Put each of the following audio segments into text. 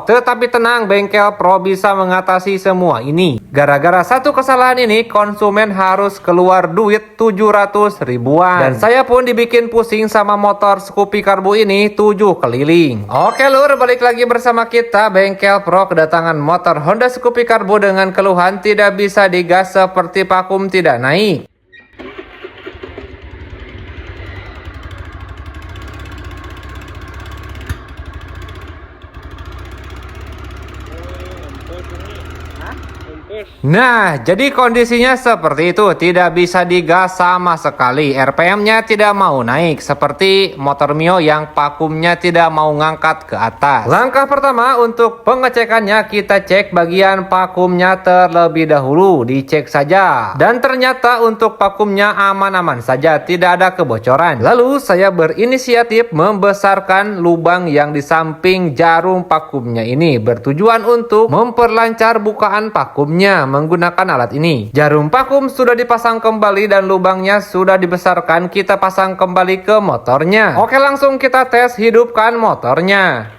Tetapi tenang, Bengkel Pro bisa mengatasi semua ini. Gara-gara satu kesalahan ini, konsumen harus keluar duit 700 ribuan. Dan saya pun dibikin pusing sama motor Scoopy Karbu ini 7 keliling. Oke lur, balik lagi bersama kita. Bengkel Pro kedatangan motor Honda Scoopy Karbu dengan keluhan tidak bisa digas seperti vakum tidak naik. Nah, jadi kondisinya seperti itu, tidak bisa digas sama sekali. RPM-nya tidak mau naik, seperti motor Mio yang vakumnya tidak mau ngangkat ke atas. Langkah pertama untuk pengecekannya, kita cek bagian vakumnya terlebih dahulu, dicek saja. Dan ternyata untuk vakumnya aman-aman saja, tidak ada kebocoran. Lalu saya berinisiatif membesarkan lubang yang di samping jarum vakumnya ini, bertujuan untuk memperlancar bukaan vakumnya menggunakan alat ini. Jarum vakum sudah dipasang kembali dan lubangnya sudah dibesarkan, kita pasang kembali ke motornya. Oke, langsung kita tes hidupkan motornya.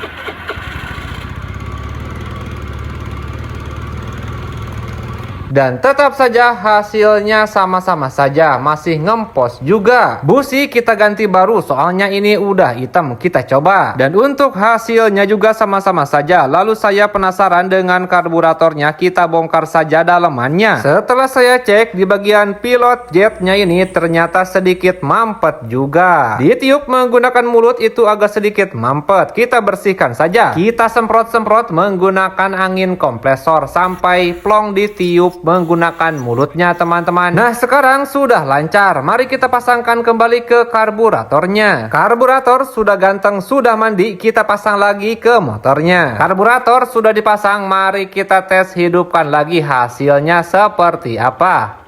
Dan tetap saja hasilnya sama-sama saja, masih ngempos juga. Busi kita ganti baru, soalnya ini udah hitam, kita coba. Dan untuk hasilnya juga sama-sama saja. Lalu saya penasaran dengan karburatornya, kita bongkar saja dalemannya. Setelah saya cek di bagian pilot jetnya ini, ternyata sedikit mampet juga. Ditiup menggunakan mulut itu agak sedikit mampet, kita bersihkan saja. Kita semprot-semprot menggunakan angin kompresor sampai plong ditiup menggunakan mulutnya teman-teman. Nah, sekarang sudah lancar. Mari kita pasangkan kembali ke karburatornya. Karburator sudah ganteng, sudah mandi, kita pasang lagi ke motornya. Karburator sudah dipasang, mari kita tes hidupkan lagi hasilnya seperti apa.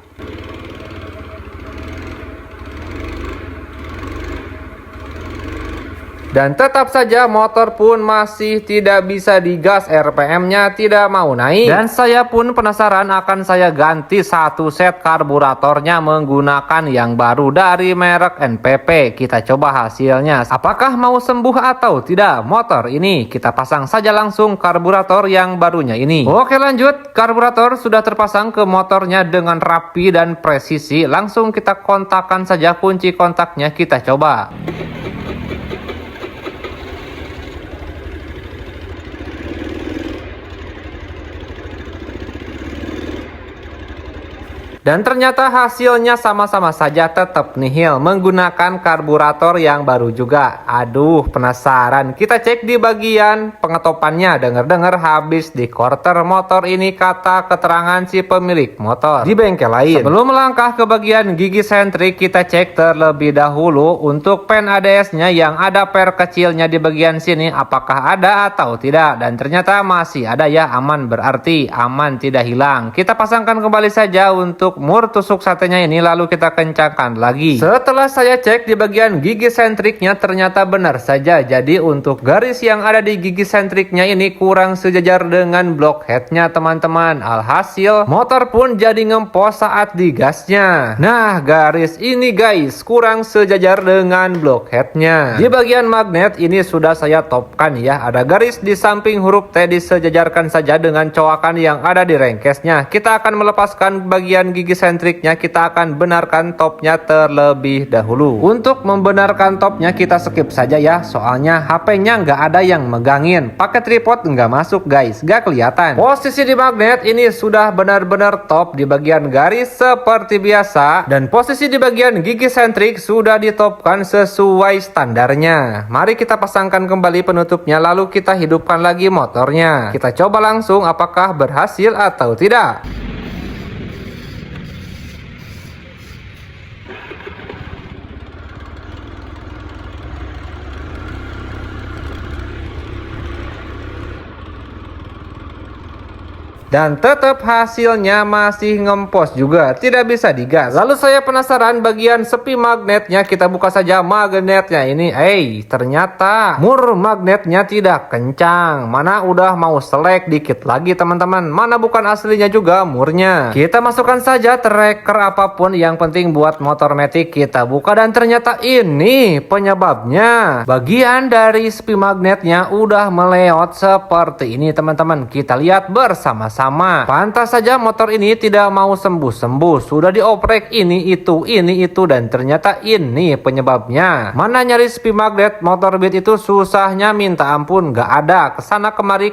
Dan tetap saja motor pun masih tidak bisa digas, RPM-nya tidak mau naik. Dan saya pun penasaran, akan saya ganti satu set karburatornya menggunakan yang baru dari merek NPP. Kita coba hasilnya, apakah mau sembuh atau tidak motor ini. Kita pasang saja langsung karburator yang barunya ini. Oke, lanjut. Karburator sudah terpasang ke motornya dengan rapi dan presisi. Langsung kita kontakkan saja kunci kontaknya, kita coba. Dan ternyata hasilnya sama-sama saja, tetap nihil menggunakan karburator yang baru juga. Aduh, penasaran. Kita cek di bagian pengetopannya. Dengar-dengar habis di quarter motor ini, kata keterangan si pemilik motor di bengkel lain. Sebelum melangkah ke bagian gigi sentrik, kita cek terlebih dahulu untuk pen ADS-nya yang ada per kecilnya di bagian sini, apakah ada atau tidak. Dan ternyata masih ada ya, aman, berarti aman, tidak hilang. Kita pasangkan kembali saja untuk mur tusuk satenya ini, lalu kita kencangkan lagi. Setelah saya cek di bagian gigi sentriknya, ternyata benar saja. Jadi untuk garis yang ada di gigi sentriknya ini kurang sejajar dengan blockheadnya teman-teman. Alhasil motor pun jadi ngempos saat digasnya. Nah, garis ini guys kurang sejajar dengan blockheadnya. Di bagian magnet ini sudah saya topkan ya, ada garis di samping huruf T, disejajarkan saja dengan coakan yang ada di rengkesnya. Kita akan melepaskan bagian gigi sentriknya, kita akan benarkan topnya terlebih dahulu. Untuk membenarkan topnya kita skip saja ya, soalnya HP-nya nggak ada yang megangin. Pakai tripod nggak masuk guys, nggak kelihatan. Posisi di magnet ini sudah benar-benar top di bagian garis seperti biasa, dan posisi di bagian gigi sentrik sudah ditopkan sesuai standarnya. Mari kita pasangkan kembali penutupnya, lalu kita hidupkan lagi motornya. Kita coba langsung apakah berhasil atau tidak. dan tetap hasilnya masih ngempos juga, tidak bisa digas. Lalu saya penasaran bagian sepi magnetnya, kita buka saja magnetnya ini. Ternyata mur magnetnya tidak kencang, mana udah mau selek dikit lagi teman-teman, mana bukan aslinya juga murnya. Kita masukkan saja tracker apapun, yang penting buat motor matic. Kita buka dan ternyata ini penyebabnya, bagian dari sepi magnetnya udah meleot seperti ini teman-teman. Kita lihat bersama-sama. Pantas saja motor ini tidak mau sembuh-sembuh, sudah dioprek ini itu dan ternyata ini penyebabnya. Mana nyari sepi magnet motor Beat itu susahnya minta ampun, gak ada, kesana kemari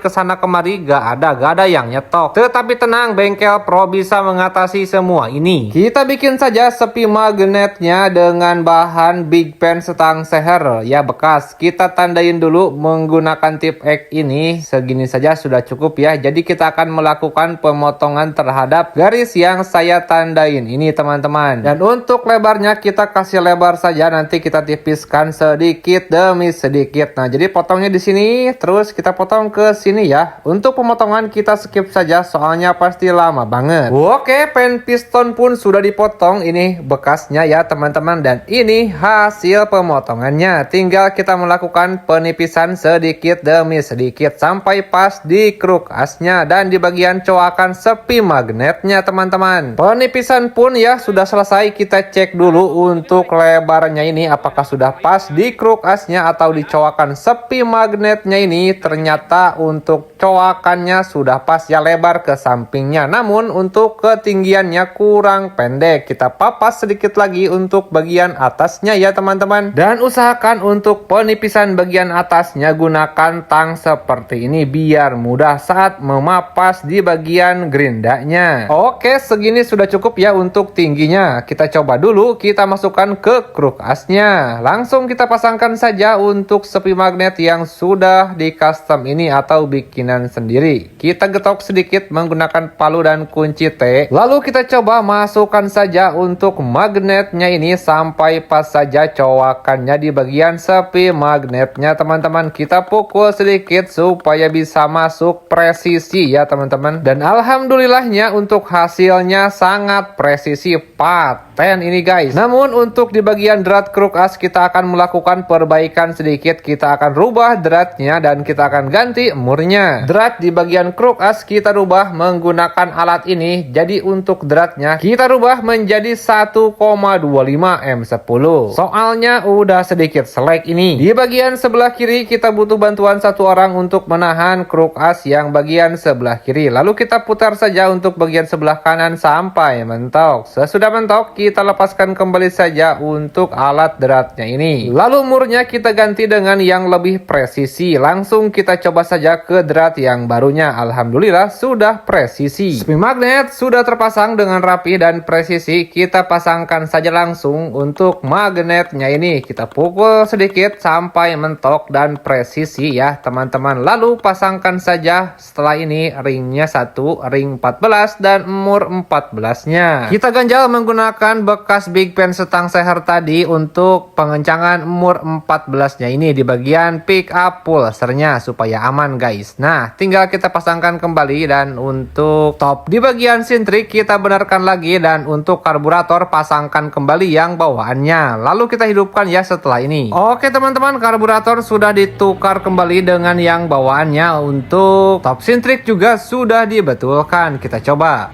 gak ada yang nyetok. Tetapi tenang, Bengkel Pro bisa mengatasi semua ini. Kita bikin saja sepi magnetnya dengan bahan Big Pen setang seher ya bekas. Kita tandain dulu menggunakan tip X ini, segini saja sudah cukup ya. Jadi kita akan melakukan pemotongan terhadap garis yang saya tandain ini teman-teman. Dan untuk lebarnya kita kasih lebar saja, nanti kita tipiskan sedikit demi sedikit. Nah, jadi potongnya di sini, terus kita potong ke sini ya. Untuk pemotongan kita skip saja soalnya pasti lama banget. Oke, pen piston pun sudah dipotong, ini bekasnya ya teman-teman, dan ini hasil pemotongannya. Tinggal kita melakukan penipisan sedikit demi sedikit sampai pas di kruk asnya dan di bagian coakan sepi magnetnya teman-teman. Penipisan pun ya sudah selesai. Kita cek dulu untuk lebarnya ini apakah sudah pas di kruk asnya atau di coakan sepi magnetnya ini. Ternyata untuk coakannya sudah pas ya, lebar ke sampingnya, namun untuk ketinggiannya kurang pendek. Kita papas sedikit lagi untuk bagian atasnya ya teman-teman, dan usahakan untuk penipisan bagian atasnya gunakan tang seperti ini biar mudah saat memapas di bagian gerindanya. Oke, segini sudah cukup ya untuk tingginya. Kita coba dulu, kita masukkan ke kruk asnya, langsung kita pasangkan saja untuk sepi magnet yang sudah di custom ini atau bikinan sendiri. Kita getok sedikit menggunakan palu dan kunci T, lalu kita coba masukkan saja untuk magnetnya ini sampai pas saja coakannya di bagian sepi magnetnya teman-teman. Kita pukul sedikit supaya bisa masuk presisi ya teman-teman, dan alhamdulillahnya untuk hasilnya sangat presisi, paten ini guys. Namun untuk di bagian drat kruk as kita akan melakukan perbaikan sedikit. Kita akan rubah dratnya dan kita akan ganti murnya. Drat di bagian kruk as kita rubah menggunakan alat ini. Jadi untuk dratnya kita rubah menjadi 1,25 M10. Soalnya udah sedikit selek ini. Di bagian sebelah kiri kita butuh bantuan satu orang untuk menahan kruk as yang bagian sebelah kiri. Lalu kita putar saja untuk bagian sebelah kanan sampai mentok. Sesudah mentok kita lepaskan kembali saja untuk alat dratnya ini. Lalu murnya kita ganti dengan yang lebih presisi. Langsung kita coba saja ke drat yang barunya. Alhamdulillah sudah presisi. Sepi magnet sudah terpasang dengan rapi dan presisi. Kita pasangkan saja langsung untuk magnetnya ini. Kita pukul sedikit sampai mentok dan presisi ya teman-teman. Lalu pasangkan saja setelah ini ringnya 1, ring 14 dan mur 14-nya. Kita ganjal menggunakan bekas Big Pen setang seher tadi untuk pengencangan mur 14-nya ini di bagian pick up pulsernya supaya aman guys. Nah, tinggal kita pasangkan kembali, dan untuk top di bagian sintrik kita benarkan lagi, dan untuk karburator pasangkan kembali yang bawaannya. Lalu kita hidupkan ya setelah ini. Oke teman-teman, karburator sudah ditukar kembali dengan yang bawaannya. Untuk top sintrik juga sudah dibetulkan. Kita coba.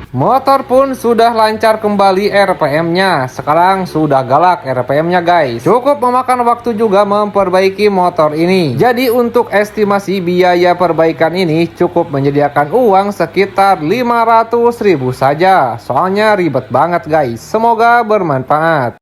Motor pun sudah lancar kembali RPM-nya. Sekarang sudah galak RPM-nya guys. Cukup memakan waktu juga memperbaiki motor ini. Jadi untuk estimasi biaya perbaikan ini cukup menyediakan uang sekitar 500.000 saja. Soalnya ribet banget guys. Semoga bermanfaat.